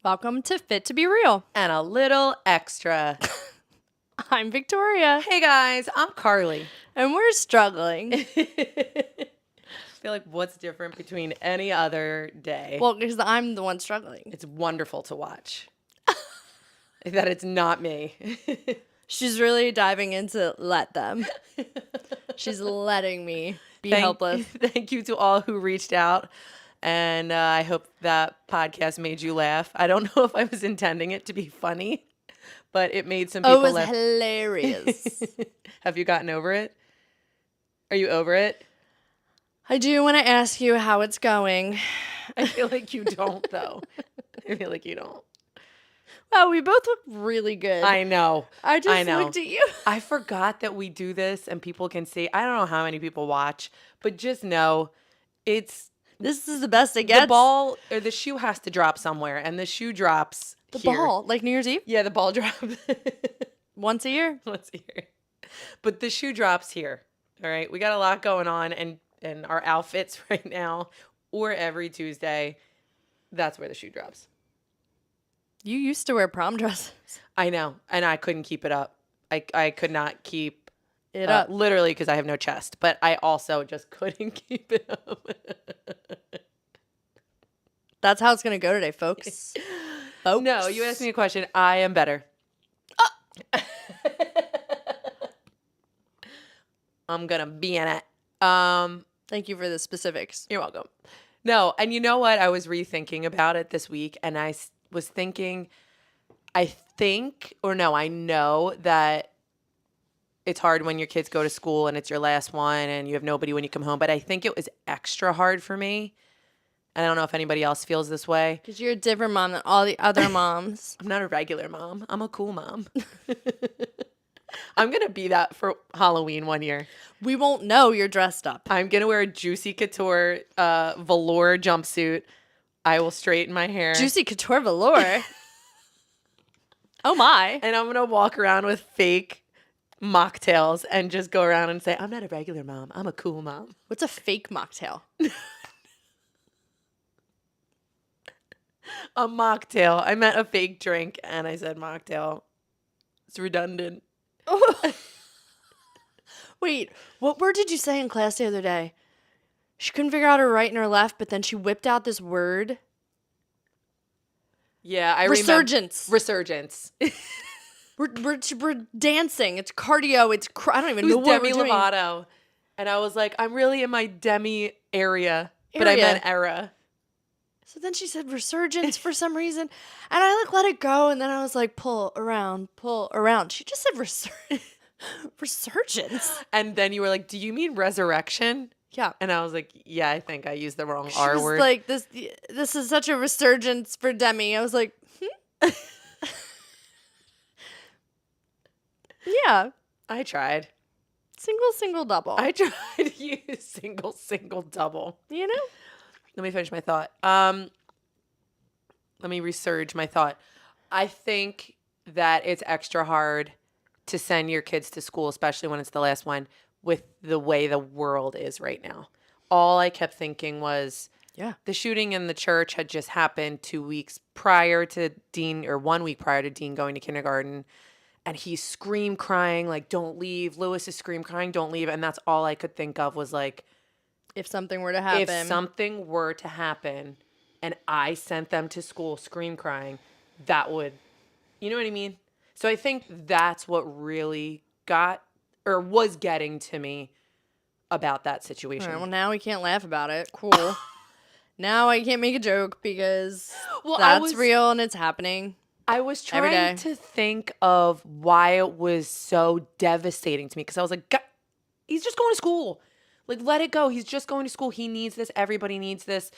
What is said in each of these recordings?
Welcome to Fit to Be Real. And a little extra. I'm Victoria. Hey guys, I'm Carly. And we're struggling. I feel like what's different between any other day? Well, because I'm the one struggling. It's wonderful to watch. That it's not me. She's really diving into let them. She's letting me be helpless. Thank you to all who reached out. And I hope that podcast made you laugh. I don't know if I was intending it to be funny, but it made some people laugh. It was hilarious. Have you gotten over it? Are you over it? I do want to ask you how it's going. I feel like you don't, though. I feel like you don't. Wow, we both look really good. I know. I just looked at you. I forgot that we do this and people can see. I don't know how many people watch, but just know this is the best it gets. The ball or the shoe has to drop somewhere, and the shoe drops The here. ball, like New Year's Eve? Yeah, the ball drops. Once a year? Once a year. But the shoe drops here. All right? We got a lot going on, and our outfits right now, or every Tuesday, that's where the shoe drops. You used to wear prom dresses. I know, and I couldn't keep it up. I could not keep it up. Literally because I have no chest, but I also just couldn't keep it up. That's how it's going to go today, folks. No, you asked me a question. I am better. I'm going to be in it. Thank you for the specifics. You're welcome. No, and you know what? I was rethinking about it this week, and I was thinking, I know that it's hard when your kids go to school and it's your last one and you have nobody when you come home, but I think it was extra hard for me. And I don't know if anybody else feels this way. Because you're a different mom than all the other moms. I'm not a regular mom. I'm a cool mom. I'm going to be that for Halloween one year. We won't know you're dressed up. I'm going to wear a Juicy Couture velour jumpsuit. I will straighten my hair. Juicy Couture velour? Oh my. And I'm going to walk around with fake mocktails and just go around and say, I'm not a regular mom. I'm a cool mom. What's a fake mocktail? A mocktail. I meant a fake drink and I said mocktail. It's redundant. Wait, what word did you say in class the other day? She couldn't figure out her right and her left, but then she whipped out this word. Yeah, I Resurgence. Resurgence. We're dancing. It's cardio. I don't even know what Demi we're doing. Lovato. And I was like, I'm really in my Demi area. But I meant era. So then she said resurgence for some reason. And I let it go. And then I was like, pull around. She just said resurgence. And then you were like, do you mean resurrection? Yeah. And I was like, yeah, I think I used the wrong She R was word. like, this is such a resurgence for Demi. I was like, Yeah. I tried. Single, double. I tried to use single, double. You know? Let me finish my thought. Let me resurge my thought. I think that it's extra hard to send your kids to school, especially when it's the last one, with the way the world is right now. All I kept thinking was, the shooting in the church had just happened 2 weeks prior to Dean, or 1 week prior to Dean going to kindergarten. And he's scream crying, like, don't leave. Lewis is scream crying, don't leave. And that's all I could think of was like, if something were to happen. If something were to happen and I sent them to school scream crying, that would, you know what I mean? So I think that's what really was getting to me about that situation. All right, well, now we can't laugh about it. Cool. Now I can't make a joke because that's real and it's happening. I was trying to think of why it was so devastating to me because I was like, God, he's just going to school. Like, let it go. He's just going to school. He needs this. Everybody needs this.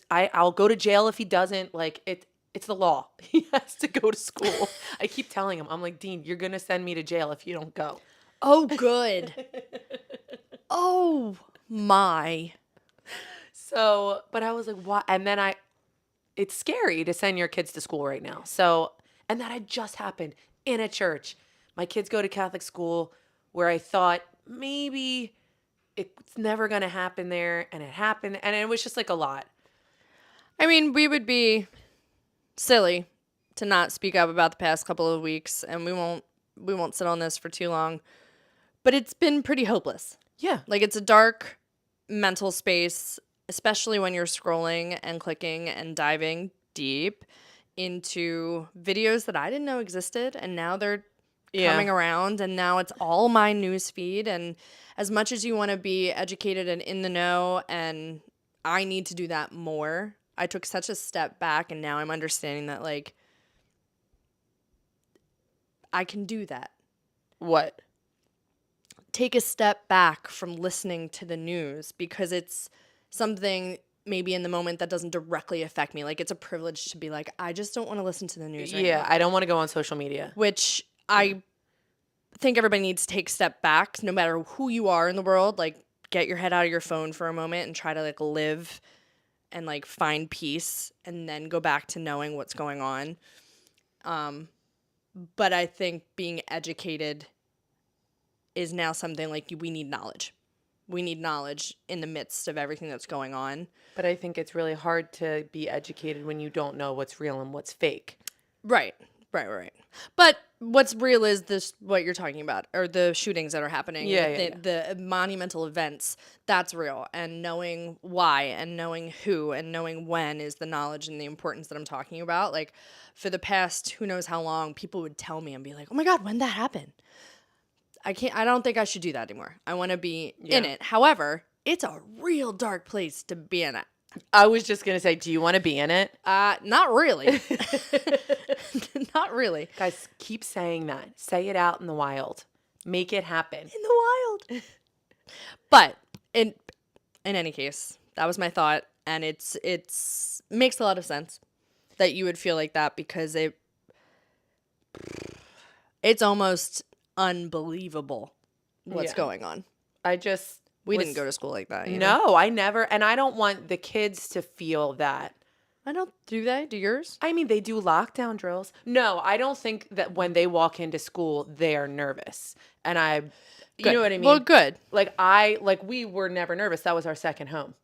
I'll go to jail if he doesn't. Like, it's the law. He has to go to school. I keep telling him, I'm like, Dean, you're going to send me to jail if you don't go. Oh, good. Oh, my. So, but I was like, what? And then it's scary to send your kids to school right now. So, and that had just happened in a church. My kids go to Catholic school where I thought maybe it's never going to happen there. And it happened. And it was just like a lot. I mean, we would be silly to not speak up about the past couple of weeks, and we won't sit on this for too long. But it's been pretty hopeless. Yeah. Like, it's a dark mental space, especially when you're scrolling and clicking and diving deep into videos that I didn't know existed, and now they're coming around, and now it's all my news feed. And as much as you want to be educated and in the know, and I need to do that more, I took such a step back, and now I'm understanding that, like, I can do that. What? Take a step back from listening to the news, because it's something maybe in the moment that doesn't directly affect me. Like, it's a privilege to be like, I just don't want to listen to the news right now. I don't want to go on social media. Which I think everybody needs to take a step back, no matter who you are in the world. Like, get your head out of your phone for a moment and try to, like, live and, like, find peace, and then go back to knowing what's going on. But I think being educated is now something like we need knowledge. We need knowledge in the midst of everything that's going on. But I think it's really hard to be educated when you don't know what's real and what's fake. Right. But what's real is this, what you're talking about, or the shootings that are happening. The monumental events, that's real. And knowing why and knowing who and knowing when is the knowledge and the importance that I'm talking about. Like, for the past who knows how long, people would tell me and be like, oh my God, when that happened? I don't think I should do that anymore. I want to be in it. However, it's a real dark place to be in it. I was just going to say, do you want to be in it? Not really. Not really. Guys, keep saying that. Say it out in the wild. Make it happen. In the wild. But in any case, that was my thought, and it's makes a lot of sense that you would feel like that, because it's almost unbelievable what's going on. We didn't go to school like that. No, I never. And I don't want the kids to feel that. I don't. Do they? Do yours? I mean, they do lockdown drills. No, I don't think that when they walk into school, they are nervous. And you know what I mean? Well, good. We were never nervous. That was our second home.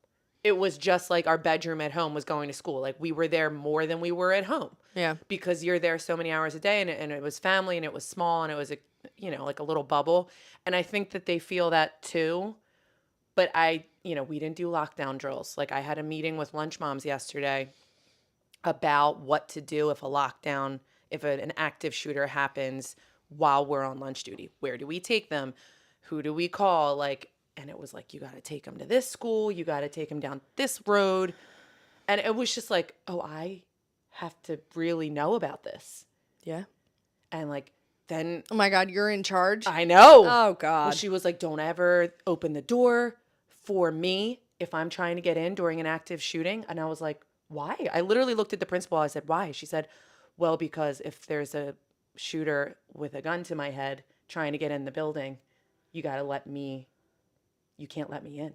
It was just like our bedroom at home was going to school. Like, we were there more than we were at home. Yeah. Because you're there so many hours a day, and it was family, and it was small, and it was like a little bubble. And I think that they feel that too. But we didn't do lockdown drills. Like, I had a meeting with lunch moms yesterday about what to do if an active shooter happens while we're on lunch duty. Where do we take them? Who do we call? And it was like, you got to take them to this school. You got to take them down this road. And it was just like, oh, I have to really know about this. Yeah. And then. Oh my God, you're in charge? I know. Oh God. Well, she was like, don't ever open the door for me if I'm trying to get in during an active shooting. And I was like, why? I literally looked at the principal. I said, why? She said, well, because if there's a shooter with a gun to my head trying to get in the building, you can't let me in.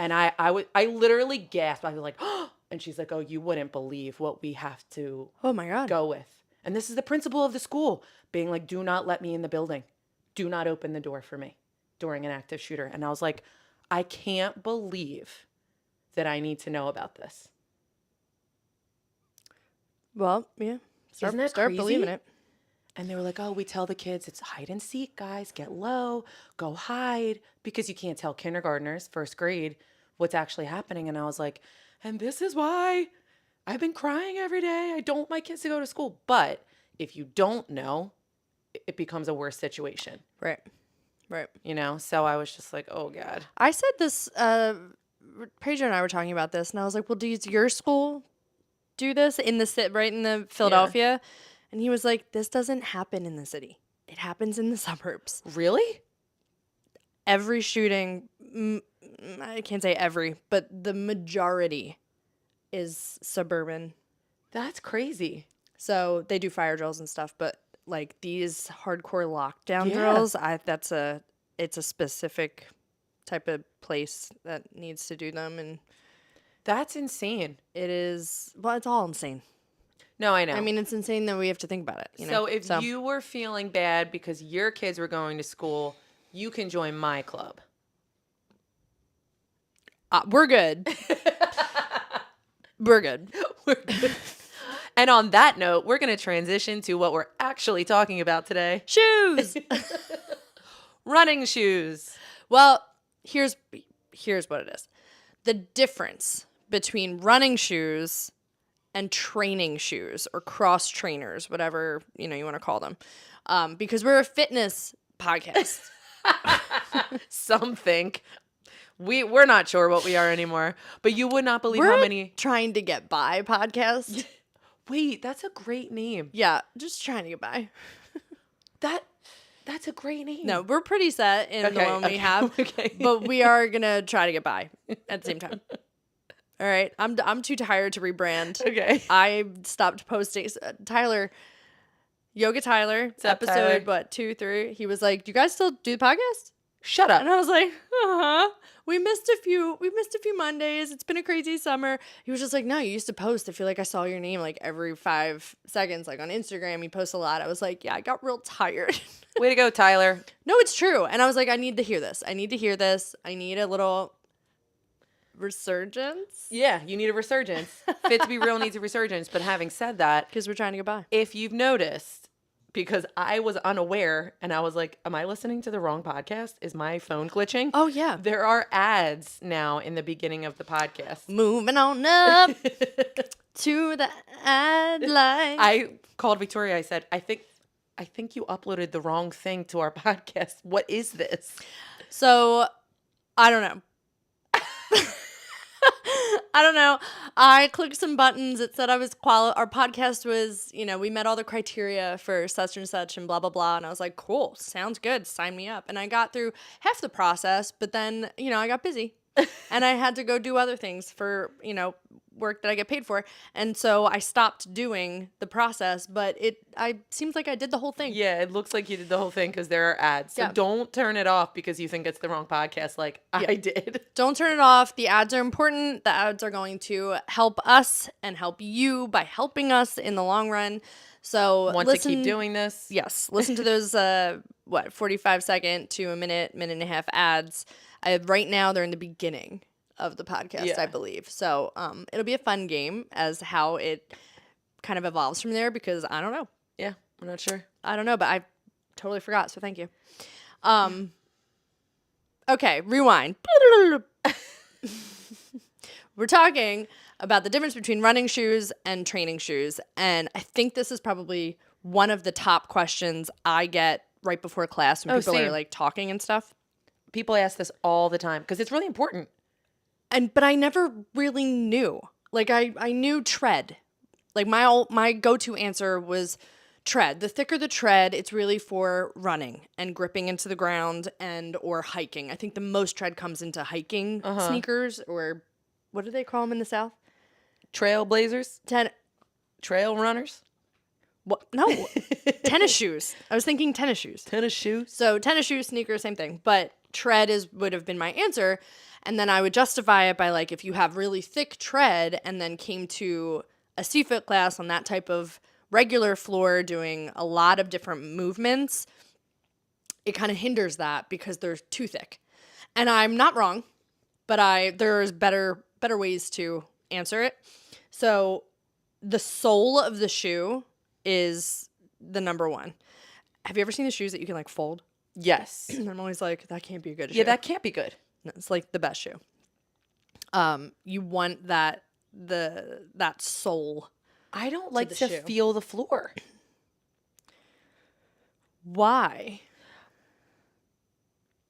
And I literally gasped. I was like, oh, and she's like, oh, you wouldn't believe what we have to go with. And this is the principal of the school being like, do not let me in the building. Do not open the door for me during an active shooter. And I was like, I can't believe that I need to know about this. Well, yeah. Isn't that start crazy? Believing it. And they were like, oh, we tell the kids it's hide and seek, guys. Get low. Go hide. Because you can't tell kindergartners, first grade, what's actually happening. And I was like, and this is why I've been crying every day. I don't want my kids to go to school. But if you don't know, it becomes a worse situation. Right. So I was just like, oh, God. I said this, Paige and I were talking about this, and I was like, well, does your school do this right in the Philadelphia? Yeah. And he was like, this doesn't happen in the city. It happens in the suburbs. Really? Every shooting, I can't say every, but the majority is suburban. That's crazy. So they do fire drills and stuff, but these hardcore lockdown drills, it's a specific type of place that needs to do them. And that's insane. It is, well, it's all insane. No, I know. I mean, it's insane that we have to think about it. So if you were feeling bad because your kids were going to school, you can join my club. We're good. We're good. And on that note, we're going to transition to what we're actually talking about today. Shoes. Running shoes. Well, here's what it is. The difference between running shoes and training shoes or cross trainers, whatever, you want to call them. Because we're a fitness podcast. Some think. We're not sure what we are anymore, but you would not believe how many trying to get by podcast. Wait, that's a great name. Yeah, just trying to get by. That's a great name. No, we're pretty set in the one we have, but we are gonna try to get by at the same time. All right, I'm too tired to rebrand. Okay, I stopped posting. Tyler, Yoga Tyler, episode Tyler? 2, 3. He was like, "Do you guys still do the podcast?" Shut up. And I was like, "Uh-huh. We missed a few Mondays. It's been a crazy summer." He was just like, "No, you used to post. I feel like I saw your name like every 5 seconds, like on Instagram. You post a lot." I was like, "Yeah, I got real tired." Way to go, Tyler. No, it's true. And I was like, I need to hear this. I need a little resurgence. Yeah, you need a resurgence. Fit to be real needs a resurgence. But having said that, Because we're trying to get by. if you've noticed, because I was unaware and I was like, am I listening to the wrong podcast? Is my phone glitching? Oh, yeah. There are ads now in the beginning of the podcast. Moving on up to the ad line. I called Victoria. I said, I think you uploaded the wrong thing to our podcast. What is this? So, I don't know. I don't know. I clicked some buttons. It said our podcast was, we met all the criteria for such and such and blah, blah, blah. And I was like, cool, sounds good. Sign me up. And I got through half the process, but then, I got busy and I had to go do other things for, work that I get paid for. And so I stopped doing the process, but I seems like I did the whole thing. Yeah, it looks like you did the whole thing because there are ads. So don't turn it off because you think it's the wrong podcast like I did. Don't turn it off. The ads are important. The ads are going to help us and help you by helping us in the long run. So to keep doing this? Yes. Listen to those, 45-second to a minute and a half ads. Right now, they're in the beginning of the podcast, I believe. So it'll be a fun game as how it kind of evolves from there because I don't know. Yeah, I'm not sure. I don't know, but I totally forgot, so thank you. Okay, rewind. We're talking about the difference between running shoes and training shoes, and I think this is probably one of the top questions I get right before class when people are like talking and stuff. People ask this all the time because it's really important. But I never really knew. Like I knew tread. Like my go-to answer was tread. The thicker the tread, it's really for running and gripping into the ground or hiking. I think the most tread comes into hiking sneakers, or what do they call them in the South? Trailblazers? Trail runners? What? No. Tennis shoes. I was thinking tennis shoes. Tennis shoes? So tennis shoes, sneakers, same thing. But tread would have been my answer. And then I would justify it by like, if you have really thick tread and then came to a CFIT class on that type of regular floor doing a lot of different movements, it kind of hinders that because they're too thick. And I'm not wrong, but there's better ways to answer it. So the sole of the shoe is the number one. Have you ever seen the shoes that you can like fold? Yes. I'm always like, that can't be a good shoe. Yeah, that can't be good. No, it's like the best shoe. You want that sole. I don't like to feel the floor. Why?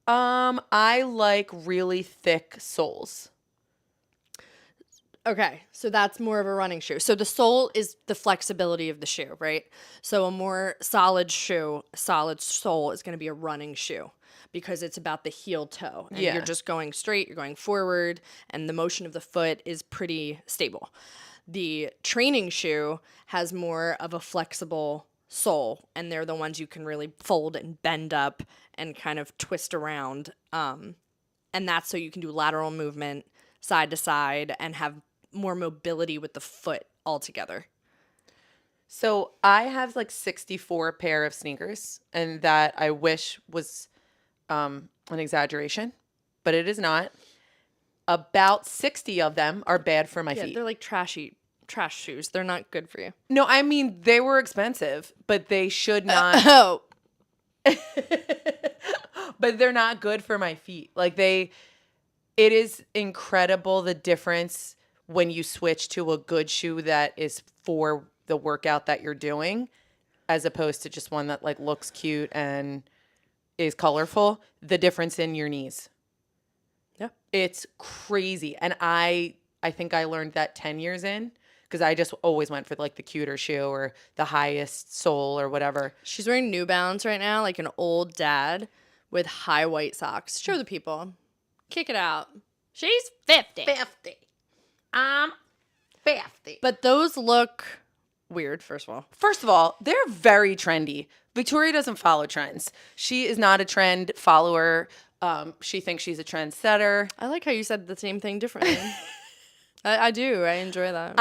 I like really thick soles. Okay, so that's more of a running shoe. So the sole is the flexibility of the shoe, right? So a more solid sole is going to be a running shoe because it's about the heel toe. And you're just going straight, you're going forward, and the motion of the foot is pretty stable. The training shoe has more of a flexible sole, and they're the ones you can really fold and bend up and kind of twist around. And that's so you can do lateral movement side to side and have more mobility with the foot altogether. So I have like 64 pair of sneakers, and that I wish was an exaggeration, but it is not. About 60 of them are bad for my feet. They're like trashy trash shoes. They're not good for you. No, I mean, they were expensive, but they should not. Oh. But they're not good for my feet. Like it is incredible the difference when you switch to a good shoe that is for the workout that you're doing, as opposed to just one that like looks cute and is colorful. The difference in your knees. Yeah. It's crazy. And I think I learned that 10 years in, because I just always went for like the cuter shoe or the highest sole or whatever. She's wearing New Balance right now, like an old dad with high white socks. Show the people. Kick it out. She's 50. 50. I'm 50. But those look weird, first of all. First of all, they're very trendy. Victoria doesn't follow trends. She is not a trend follower. She thinks she's a trendsetter. I like how you said the same thing differently. I do. I enjoy that.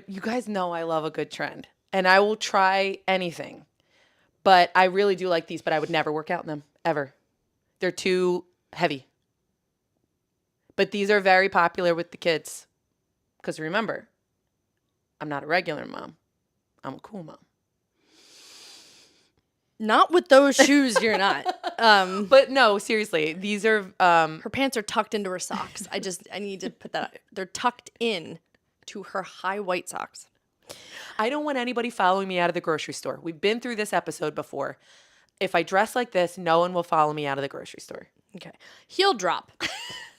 You guys know I love a good trend. And I will try anything. But I really do like these, but I would never work out in them, ever. They're too heavy. But these are very popular with the kids. Because remember, I'm not a regular mom. I'm a cool mom. Not with those shoes, you're not. But no, seriously, these are... her pants are tucked into her socks. I need to put that out. They're tucked in to her high white socks. I don't want anybody following me out of the grocery store. We've been through this episode before. If I dress like this, no one will follow me out of the grocery store. Okay. Heel drop.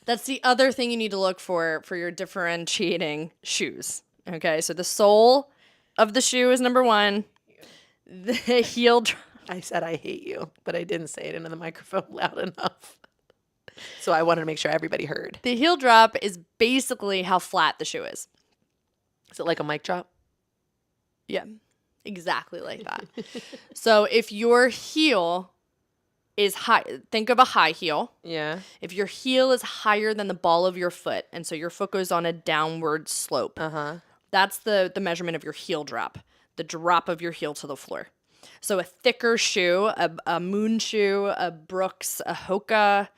That's the other thing you need to look for your differentiating shoes. Okay, so the sole of the shoe is number one. The heel drop. I said I hate you, but I didn't say it into the microphone loud enough. So I wanted to make sure everybody heard. The heel drop is basically how flat the shoe is. Is it like a mic drop? Yeah, exactly like that. So if your heel is high, think of a high heel. Yeah. If your heel is higher than the ball of your foot, and so your foot goes on a downward slope, that's the measurement of your heel drop, the drop of your heel to the floor. So a thicker shoe, a Moon shoe, a Brooks, a Hoka,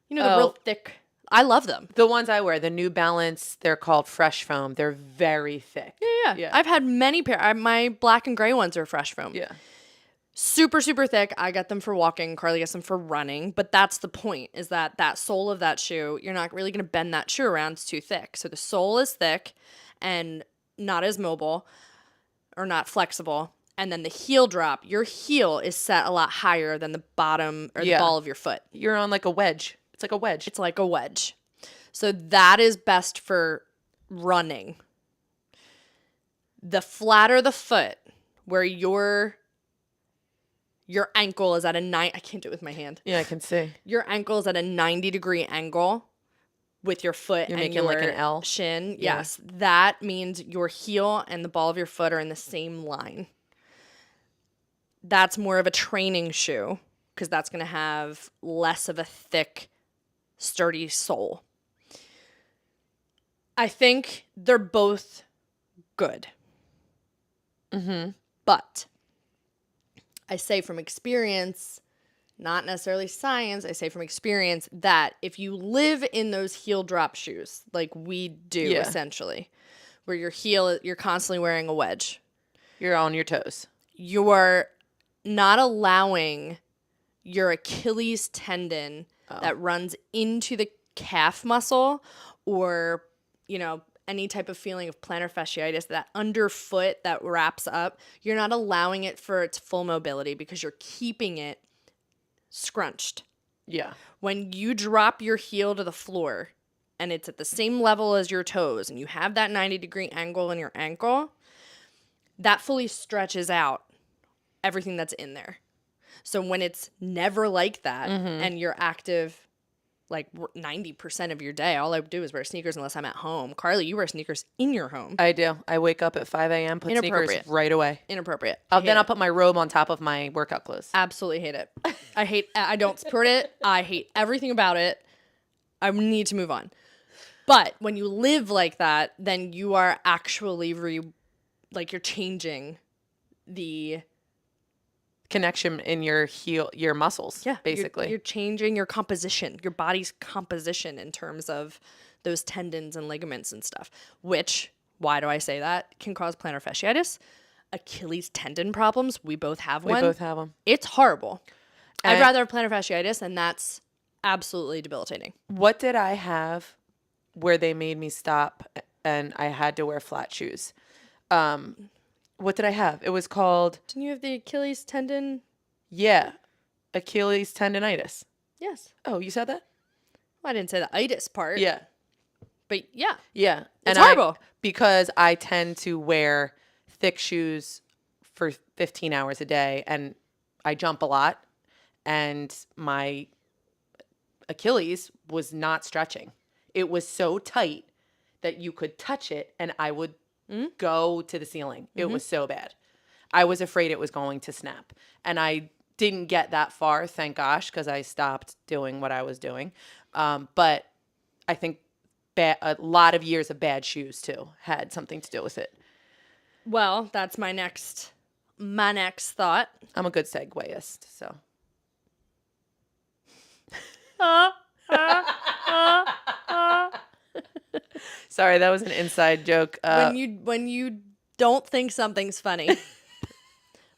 the real thick. I love them. The ones I wear, the New Balance, they're called Fresh Foam. They're very thick. Yeah. I've had many pair. My black and gray ones are Fresh Foam. Yeah. Super, super thick. I got them for walking. Carly gets them for running. But that's the point, is that sole of that shoe, you're not really going to bend that shoe around. It's too thick. So the sole is thick and not as mobile or not flexible. And then the heel drop, your heel is set a lot higher than the bottom or the ball of your foot. You're on like a wedge. It's like a wedge. It's like a wedge. So that is best for running. The flatter the foot, where your ankle is at I can't do it with my hand. Yeah, I can see. Your ankle is at a 90-degree angle with your foot You're and making your like an L? shin. Yeah. Yes. That means your heel and the ball of your foot are in the same line. That's more of a training shoe because that's going to have less of a thick, sturdy sole. I think they're both good. But I say from experience, not necessarily science, I say from experience that if you live in those heel drop shoes, like we do essentially, where you're constantly wearing a wedge. You're on your toes. You're not allowing your Achilles tendon that runs into the calf muscle or, any type of feeling of plantar fasciitis, that underfoot that wraps up, you're not allowing it for its full mobility because you're keeping it scrunched. Yeah. When you drop your heel to the floor and it's at the same level as your toes and you have that 90-degree angle in your ankle, that fully stretches out everything that's in there. So when it's never like that and you're active like 90% of your day, all I do is wear sneakers unless I'm at home. Carly, you wear sneakers in your home. I do. I wake up at 5 a.m., put sneakers right away. Inappropriate. Then I'll put my robe on top of my workout clothes. Absolutely hate it. I don't support it. I hate everything about it. I need to move on. But when you live like that, then you are actually you're changing the connection in your heel, your muscles, basically. You're changing your composition, your body's composition in terms of those tendons and ligaments and stuff, which Why do I say that? Can cause plantar fasciitis, Achilles tendon problems. We both have one. We both have them. It's horrible. I'd rather have plantar fasciitis, and that's absolutely debilitating. What did I have where they made me stop and I had to wear flat shoes? What did I have? It was called... Didn't you have the Achilles tendon? Yeah. Achilles tendonitis. Yes. Oh, you said that? Well, I didn't say the itis part. Yeah. But yeah. Yeah. It's horrible. Because I tend to wear thick shoes for 15 hours a day and I jump a lot and my Achilles was not stretching. It was so tight that you could touch it and I would go to the ceiling. It was so bad. I was afraid it was going to snap. And I didn't get that far, thank gosh, because I stopped doing what I was doing. But I think a lot of years of bad shoes, too, had something to do with it. Well, that's my next thought. I'm a good segueist, so. Sorry, that was an inside joke. When you don't think something's funny,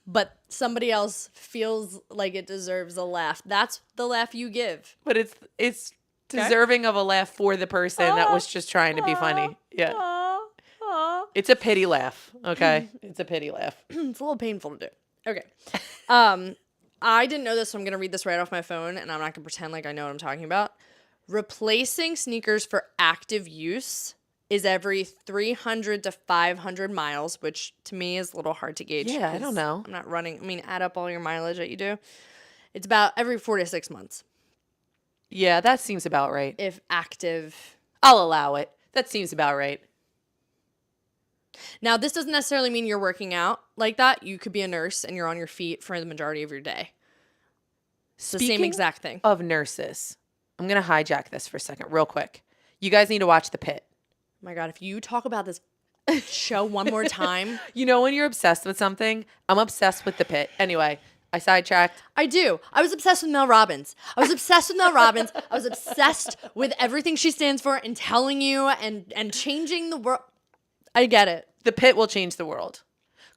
but somebody else feels like it deserves a laugh, that's the laugh you give. But it's deserving of a laugh for the person that was just trying to be funny. Yeah. It's a pity laugh, okay? It's a pity laugh. It's a little painful to do. Okay. I didn't know this, so I'm going to read this right off my phone, and I'm not going to pretend like I know what I'm talking about. Replacing sneakers for active use is every 300 to 500 miles, which to me is a little hard to gauge. Yeah, I don't know. I'm not running. I mean, add up all your mileage that you do. It's about every 4 to 6 months. Yeah, that seems about right. If active. I'll allow it. That seems about right. Now, this doesn't necessarily mean you're working out like that. You could be a nurse and you're on your feet for the majority of your day. It's the same exact thing. Of nurses, I'm going to hijack this for a second real quick. You guys need to watch The Pit. Oh my God, if you talk about this show one more time. You know when you're obsessed with something? I'm obsessed with The Pit. Anyway, I sidetracked. I do. I was obsessed with Mel Robbins. I was obsessed with everything she stands for and telling you and changing the world. I get it. The Pit will change the world.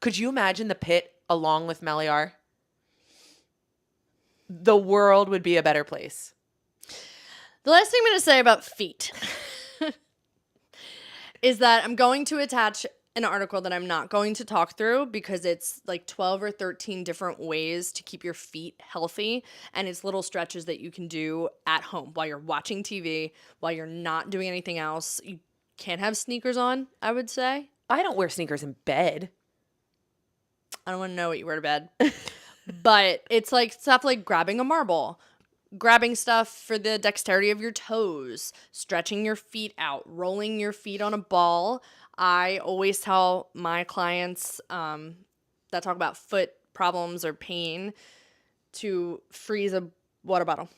Could you imagine The Pit along with Meliar? The world would be a better place. The last thing I'm going to say about feet is that I'm going to attach an article that I'm not going to talk through because it's like 12 or 13 different ways to keep your feet healthy. And it's little stretches that you can do at home while you're watching TV, while you're not doing anything else. You can't have sneakers on, I would say. I don't wear sneakers in bed. I don't want to know what you wear to bed. But it's like stuff like grabbing a marble, grabbing stuff for the dexterity of your toes, stretching your feet out, rolling your feet on a ball. I always tell my clients that talk about foot problems or pain to freeze a water bottle.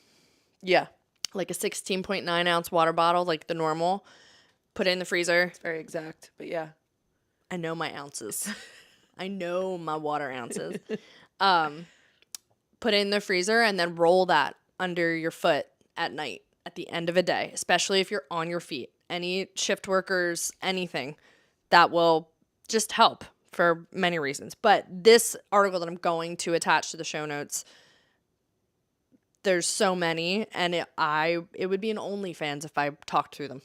Yeah. Like a 16.9 ounce water bottle, like the normal. Put it in the freezer. It's very exact, but yeah. I know my ounces. I know my water ounces. Put it in the freezer and then roll that under your foot at night at the end of a day, especially if you're on your feet. Any shift workers, anything, that will just help for many reasons. But this article that I'm going to attach to the show notes, there's so many, and it would be an OnlyFans if I talked through them.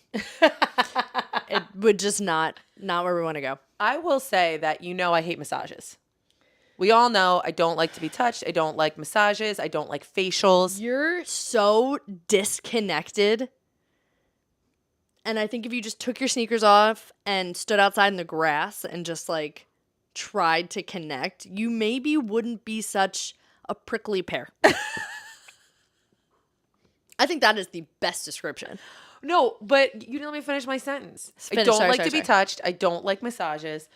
It would just not where we want to go. I will say that I hate massages. We all know I don't like to be touched. I don't like massages. I don't like facials. You're so disconnected. And I think if you just took your sneakers off and stood outside in the grass and just like tried to connect, you maybe wouldn't be such a prickly pear. I think that is the best description. No, but you didn't let me finish my sentence. I don't like to be touched. I don't like massages.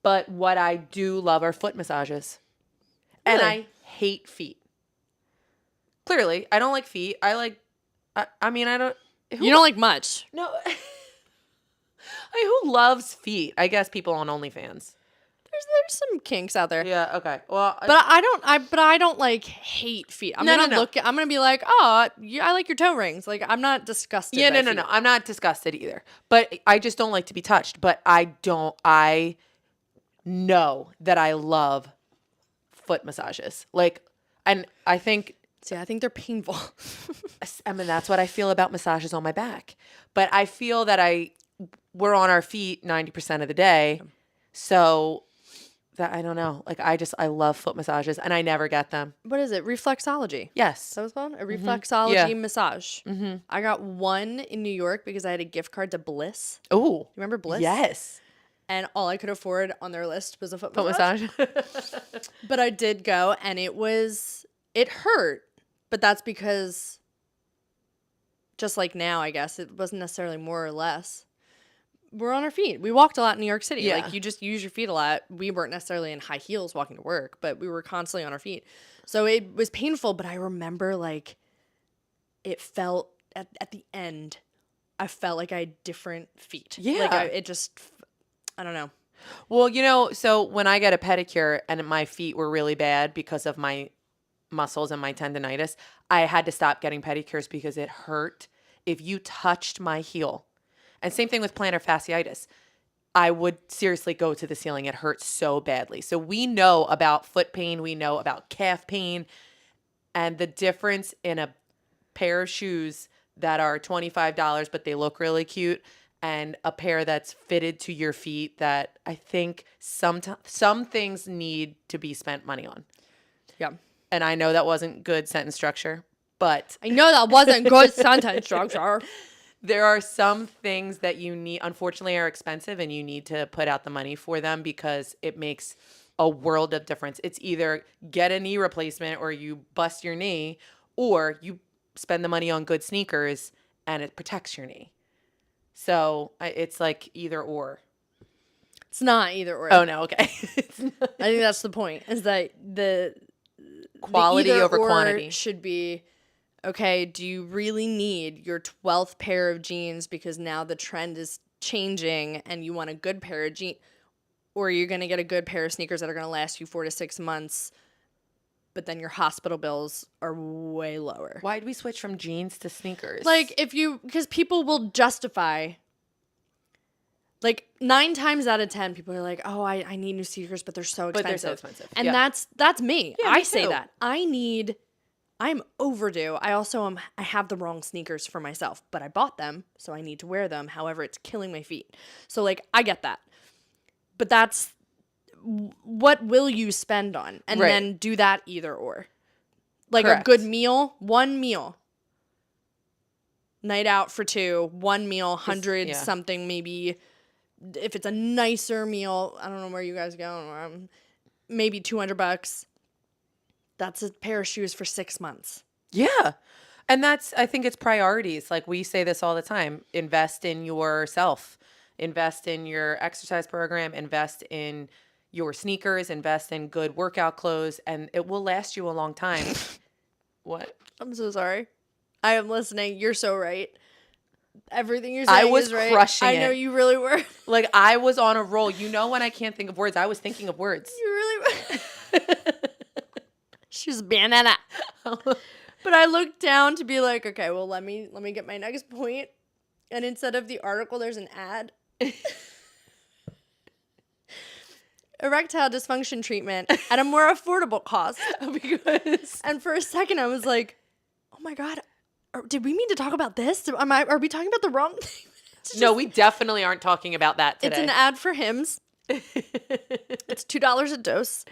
But what I do love are foot massages. Really? And I hate feet. Clearly, I don't like feet. I don't. You don't like much. No. Who loves feet? I guess people on OnlyFans. There's some kinks out there. Yeah. Okay. Well, but I don't like hate feet. I'm gonna be like, oh, yeah, I like your toe rings. Like, I'm not disgusted. Yeah. by No. feet. I'm not disgusted either. But I just don't like to be touched. But I know that I love foot massages. Like, and I think. See, I think they're painful. I mean, that's what I feel about massages on my back. But I feel that we're on our feet 90% of the day. So that I don't know. Like, I love foot massages and I never get them. What is it? Reflexology. Yes. So it's called a reflexology massage. Mm-hmm. I got one in New York because I had a gift card to Bliss. Oh, you remember Bliss? Yes. And all I could afford on their list was a foot massage. But I did go, and it hurt, but that's because, just like now, I guess, it wasn't necessarily more or less. We're on our feet. We walked a lot in New York City. Yeah. Like, you just use your feet a lot. We weren't necessarily in high heels walking to work, but we were constantly on our feet. So it was painful, but I remember, like, it felt, at the end, I felt like I had different feet. Yeah. Like, I don't know. Well, so when I get a pedicure and my feet were really bad because of my muscles and my tendonitis, I had to stop getting pedicures because it hurt if you touched my heel. And same thing with plantar fasciitis. I would seriously go to the ceiling. It hurts so badly. So we know about foot pain. We know about calf pain. And the difference in a pair of shoes that are $25, but they look really cute, and a pair that's fitted to your feet that I think some things need to be spent money on. Yeah. And I know that wasn't good sentence structure, but I know that wasn't good sentence structure. There are some things that you need, unfortunately, are expensive, and you need to put out the money for them because it makes a world of difference. It's either get a knee replacement or you bust your knee, or you spend the money on good sneakers and it protects your knee. So it's either or. It's not either or. Oh, no. Okay. I think that's the point, is that the quality over quantity should be, okay, do you really need your 12th pair of jeans because now the trend is changing and you want a good pair of jeans, or you're going to get a good pair of sneakers that are going to last you 4 to 6 months, but then your hospital bills are way lower. Why'd we switch from jeans to sneakers? Because people will justify, 9 times out of 10, people are like, oh, I need new sneakers, but they're so expensive. But they're so expensive. And that's me. Yeah, I me say too. that. I'm overdue. I have the wrong sneakers for myself, but I bought them, so I need to wear them. However, it's killing my feet. So, I get that. But that's, what will you spend on? And then do that either or. Correct. A good meal, one meal. Night out for 2, one meal, 100 something, maybe. If it's a nicer meal, I don't know where you guys go, maybe $200. That's a pair of shoes for 6 months. Yeah. And I think it's priorities. Like, we say this all the time. Invest in yourself. Invest in your exercise program. Invest in your sneakers. Invest in good workout clothes. And it will last you a long time. What? I'm so sorry. I am listening. You're so right. Everything you're saying is right. I was crushing it. I know you really were. I was on a roll. You know, when I can't think of words, I was thinking of words. You really were. She's banana. But I looked down to be like, okay, well, let me get my next point. And instead of the article, there's an ad. Erectile dysfunction treatment at a more affordable cost. Because and for a second, I was like, oh my God, did we mean to talk about this? Are we talking about the wrong thing? No, we definitely aren't talking about that today. It's an ad for Hims. It's $2 a dose.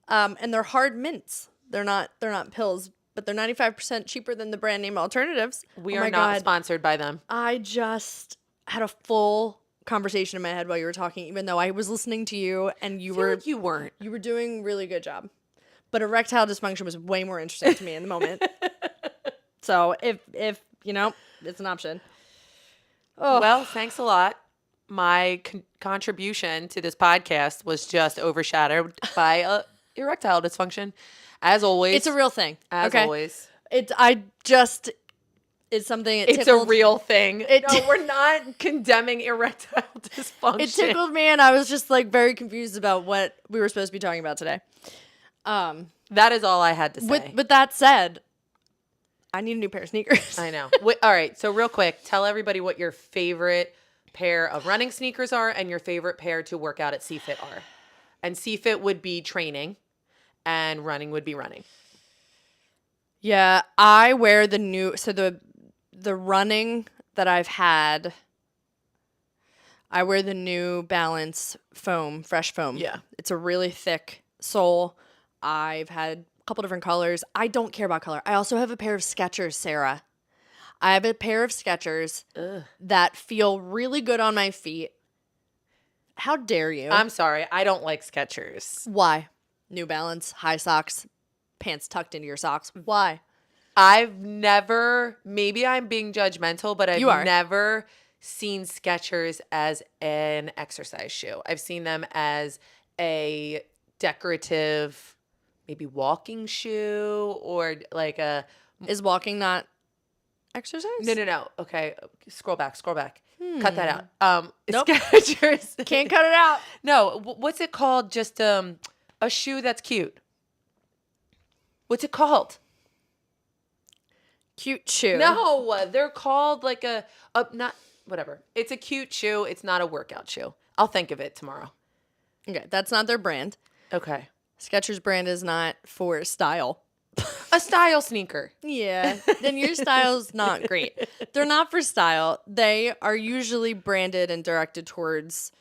And they're hard mints. They're not pills, but they're 95% cheaper than the brand name alternatives. We are not sponsored by them. I just had a full conversation in my head while you were talking, even though I was listening to you and you weren't. You were doing a really good job. But erectile dysfunction was way more interesting to me in the moment. So if it's an option. Oh. Well, thanks a lot. My contribution to this podcast was just overshadowed by erectile dysfunction. As always. It's a real thing. As always. I just is something It's a real thing. No, we're not condemning erectile dysfunction. It tickled me, and I was just like very confused about what we were supposed to be talking about today. That is all I had to say. With that said, I need a new pair of sneakers. I know. All right. So real quick, tell everybody what your favorite pair of running sneakers are and your favorite pair to work out at CFIT are. And CFIT would be training and running would be running. Yeah, I wear the new, so the running that I've had, I wear the New Balance foam, fresh foam. Yeah. It's a really thick sole. I've had a couple different colors. I don't care about color. I also have a pair of Skechers, Sarah. I have a pair of Skechers that feel really good on my feet. How dare you? I'm sorry. I don't like Skechers. Why? New Balance, high socks, pants tucked into your socks. Why? I've never, maybe I'm being judgmental, but I've never seen Skechers as an exercise shoe. I've seen them as a decorative, maybe walking shoe or like a... Is walking not exercise? No. Okay. Scroll back. Cut that out. Nope. Skechers. Can't cut it out. No. What's it called? Just a shoe that's cute. What's it called? Cute shoe. No, they're called like not whatever. It's a cute shoe. It's not a workout shoe. I'll think of it tomorrow. Okay, that's not their brand. Okay. Skechers brand is not for style. A style sneaker. Yeah, then your style's not great. They're not for style. They are usually branded and directed towards,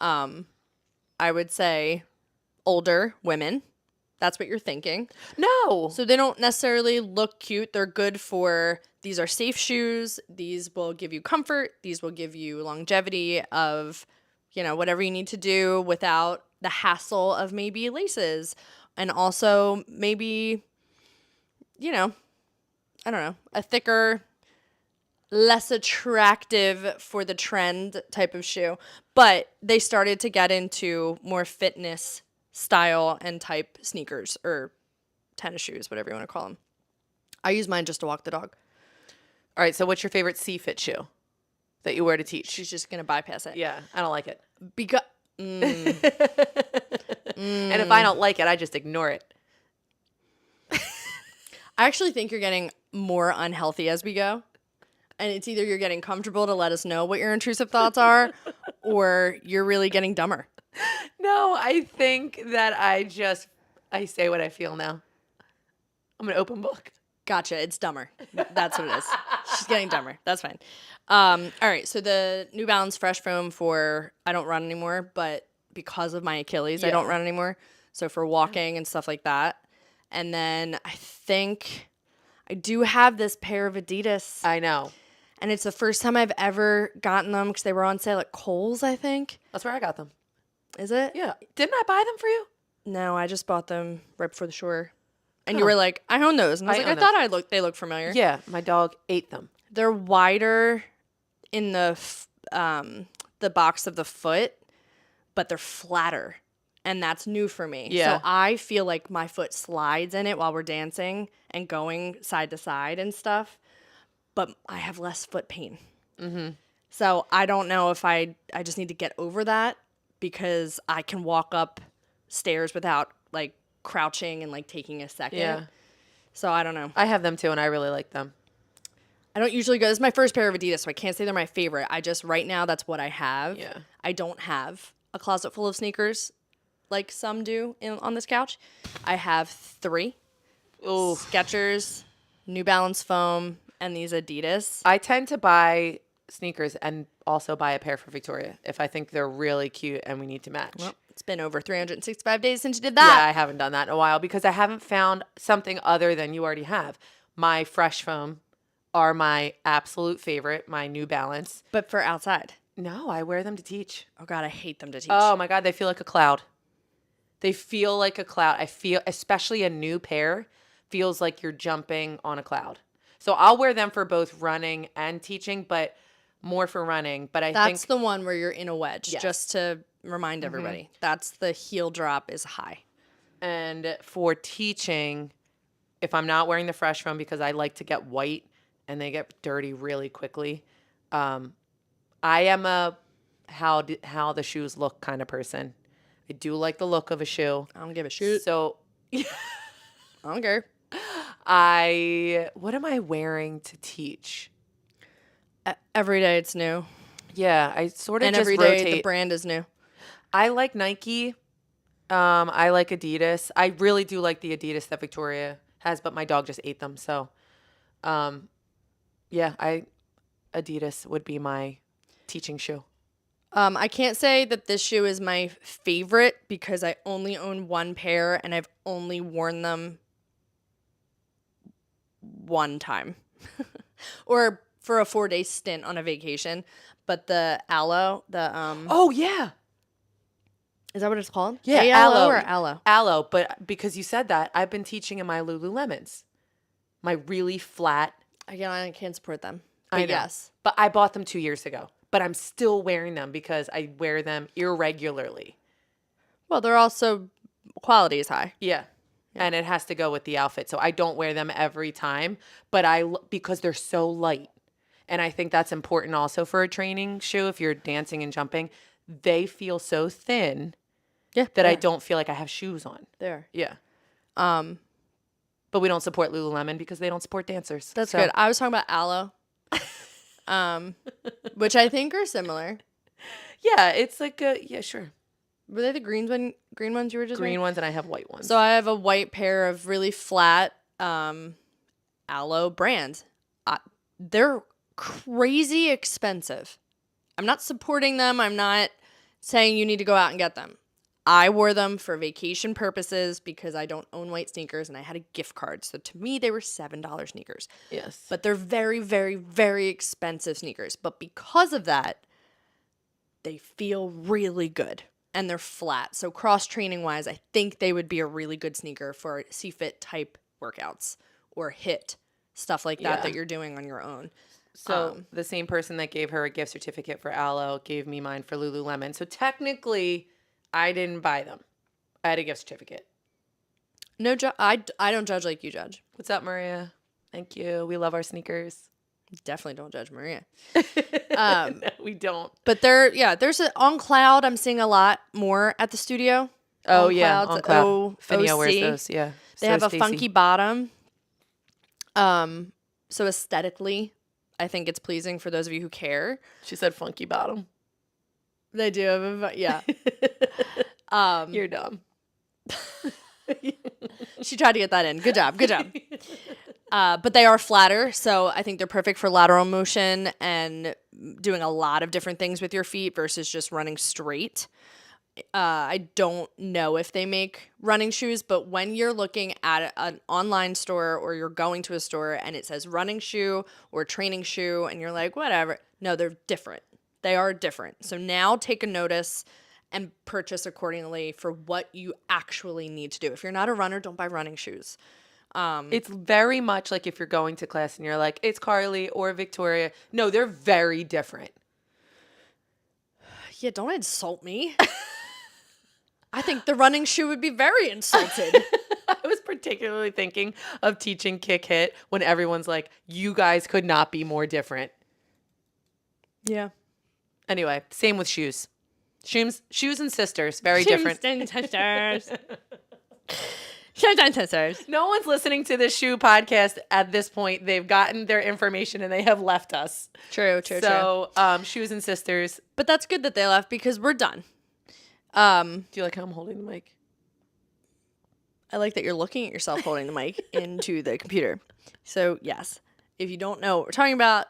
I would say, older women. That's what you're thinking. No. So they don't necessarily look cute. They're good for, these are safe shoes. These will give you comfort. These will give you longevity of, whatever you need to do without the hassle of maybe laces. And also maybe, I don't know, a thicker, less attractive for the trend type of shoe. But they started to get into more fitness style and type sneakers or tennis shoes, whatever you want to call them. I use mine just to walk the dog. All right, so what's your favorite CFIT shoe that you wear to teach? She's just going to bypass it. Yeah, I don't like it. Because and if I don't like it, I just ignore it. I actually think you're getting more unhealthy as we go. And it's either you're getting comfortable to let us know what your intrusive thoughts are or you're really getting dumber. No, I think that I say what I feel now. I'm an open book. Gotcha. It's dumber. That's what it is. She's getting dumber. That's fine. All right. So the New Balance Fresh Foam I don't run anymore, but because of my Achilles, I don't run anymore. So for walking and stuff like that. And then I think I do have this pair of Adidas. I know. And it's the first time I've ever gotten them because they were on sale at Kohl's, I think. That's where I got them. Is it? Yeah. Didn't I buy them for you? No, I just bought them right before the shore. And you were like, I own those. And I was like, I thought they looked familiar. Yeah, my dog ate them. They're wider in the box of the foot, but they're flatter. And that's new for me. Yeah. So I feel like my foot slides in it while we're dancing and going side to side and stuff. But I have less foot pain. Mm-hmm. So I don't know if I just need to get over that because I can walk up stairs without like crouching and like taking a second. Yeah. So I don't know. I have them too and I really like them. I don't usually go. This is my first pair of Adidas, so I can't say they're my favorite. I just, right now, that's what I have. Yeah. I don't have a closet full of sneakers like some do on this couch. I have 3. Ooh. Skechers, New Balance foam, and these Adidas. I tend to buy sneakers and also buy a pair for Victoria if I think they're really cute and we need to match. Well, it's been over 365 days since you did that. Yeah, I haven't done that in a while because I haven't found something other than you already have. My Fresh Foam are my absolute favorite, my New Balance. But for outside. No, I wear them to teach. Oh, God, I hate them to teach. Oh, my God, they feel like a cloud. They feel like a cloud. I feel, especially a new pair, feels like you're jumping on a cloud. So I'll wear them for both running and teaching, but more for running. But That's the one where you're in a wedge, Yes. just to remind everybody. Mm-hmm. That's the heel drop is high. And for teaching, if I'm not wearing the Fresh Foam because I like to get white and they get dirty really quickly. I am a how the shoes look kind of person. I do like the look of a shoe. I don't give a shit. So I don't care. What am I wearing to teach? Every day it's new. Yeah, I sort of and just every day rotate. the brand is new. I like Nike. I like Adidas. I really do like the Adidas that Victoria has, but my dog just ate them. So, yeah, Adidas would be my teaching shoe. I can't say that this shoe is my favorite because I only own one pair and I've only worn them one time or for a 4-day stint on a vacation. But the Aloe, Oh yeah, is that what it's called? Yeah, Aloe or Aloe? Aloe, but because you said that, I've been teaching in my Lululemons, my really flat. Again, I can't support them. I know. Yes, but I bought them 2 years ago. But I'm still wearing them because I wear them irregularly. Well, they're also quality is high. Yeah. And it has to go with the outfit. So I don't wear them every time, but because they're so light. And I think that's important also for a training shoe. If you're dancing and jumping, they feel so thin that I don't feel like I have shoes on. There. Yeah. But we don't support Lululemon because they don't support dancers. That's good. I was talking about Aloe. Which I think are similar. Yeah, it's like yeah, sure. Were they the green ones you were just green ones, and I have white ones. So I have a white pair of really flat Aloe brand. They're crazy expensive. I'm not supporting them. I'm not saying you need to go out and get them. I wore them for vacation purposes because I don't own white sneakers and I had a gift card. So to me, they were $7 sneakers. Yes. But they're very, very, very expensive sneakers. But because of that, they feel really good and they're flat. So cross-training wise, I think they would be a really good sneaker for CFIT type workouts or HIIT, stuff like that you're doing on your own. So the same person that gave her a gift certificate for Aloe gave me mine for Lululemon. So technically, I didn't buy them. I had a gift certificate. No, I don't judge like you judge. What's up, Maria? Thank you. We love our sneakers. Definitely don't judge Maria. No, we don't. But there's on Cloud. I'm seeing a lot more at the studio. Oh yeah, on Cloud. Finio wears those. Yeah, they have a funky bottom. So aesthetically, I think it's pleasing for those of you who care. She said funky bottom. They do have a yeah. You're dumb. She tried to get that in. Good job. Good job. But they are flatter, so I think they're perfect for lateral motion and doing a lot of different things with your feet versus just running straight. I don't know if they make running shoes, but when you're looking at an online store or you're going to a store and it says running shoe or training shoe and you're like, whatever. No, they're different. They are different. So now take a notice and purchase accordingly for what you actually need to do. If you're not a runner, don't buy running shoes. It's very much like if you're going to class and you're like, it's Carly or Victoria. No, they're very different. Yeah, don't insult me. I think the running shoe would be very insulted. I was particularly thinking of teaching kick hit when everyone's like, you guys could not be more different. Yeah. Anyway, same with shoes. Shoes and sisters, very different. Shoes and sisters. Shoes and sisters. No one's listening to this shoe podcast at this point. They've gotten their information and they have left us. True. So, shoes and sisters. But that's good that they left because we're done. Do you like how I'm holding the mic? I like that you're looking at yourself holding the mic into the computer. So, yes, if you don't know what we're talking about,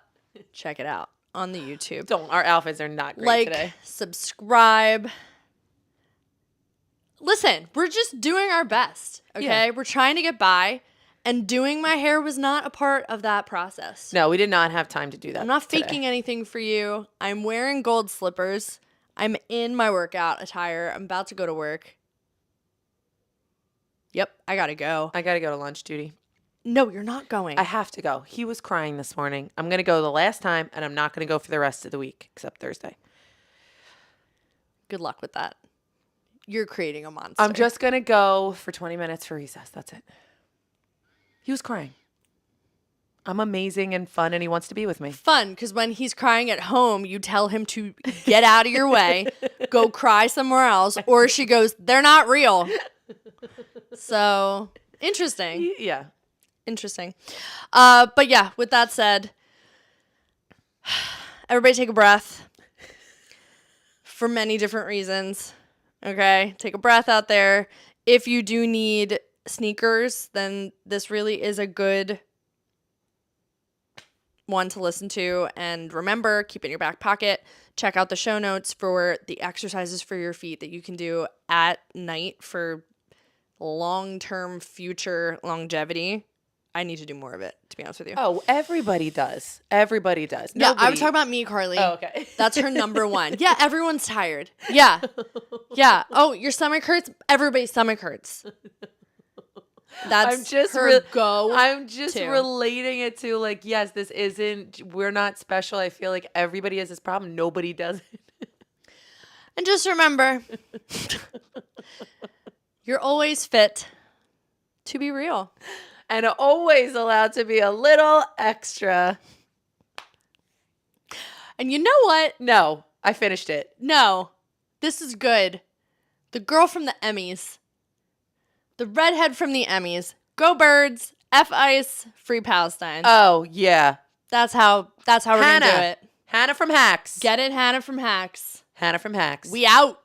check it out on the YouTube. Our outfits are not great today. Subscribe. Listen, we're just doing our best, okay? Yeah. We're trying to get by, and doing my hair was not a part of that process. No, we did not have time to do that. I'm not faking anything for you. I'm wearing gold slippers. I'm in my workout attire. I'm about to go to work. Yep, I gotta go. I gotta go to lunch duty. No, you're not going. I have to go. He was crying this morning. I'm going to go the last time, and I'm not going to go for the rest of the week, except Thursday. Good luck with that. You're creating a monster. I'm just going to go for 20 minutes for recess. That's it. He was crying. I'm amazing and fun, and he wants to be with me. Fun, because when he's crying at home, you tell him to get out of your way, go cry somewhere else, or she goes, they're not real. So, interesting. Yeah. Interesting. But yeah, with that said, everybody take a breath for many different reasons. Okay? Take a breath out there. If you do need sneakers, then this really is a good one to listen to. And remember, keep it in your back pocket. Check out the show notes for the exercises for your feet that you can do at night for long-term future longevity. I need to do more of it, to be honest with you. Oh, everybody does. Everybody does. Yeah, I would talk about me, Carly. Oh, okay. That's her number one. Yeah, everyone's tired. Yeah. Yeah. Oh, your stomach hurts? Everybody's stomach hurts. That's her go. I'm just relating it to, like, yes, this isn't, we're not special. I feel like everybody has this problem. Nobody does it. And just remember, you're always fit to be real. And always allowed to be a little extra. And you know what? No, I finished it. No, this is good. The girl from the Emmys. The redhead from the Emmys. Go Birds, F Ice, Free Palestine. Oh, yeah. That's how we're going to do it. Hannah from Hacks. Get it, Hannah from Hacks. Hannah from Hacks. We out.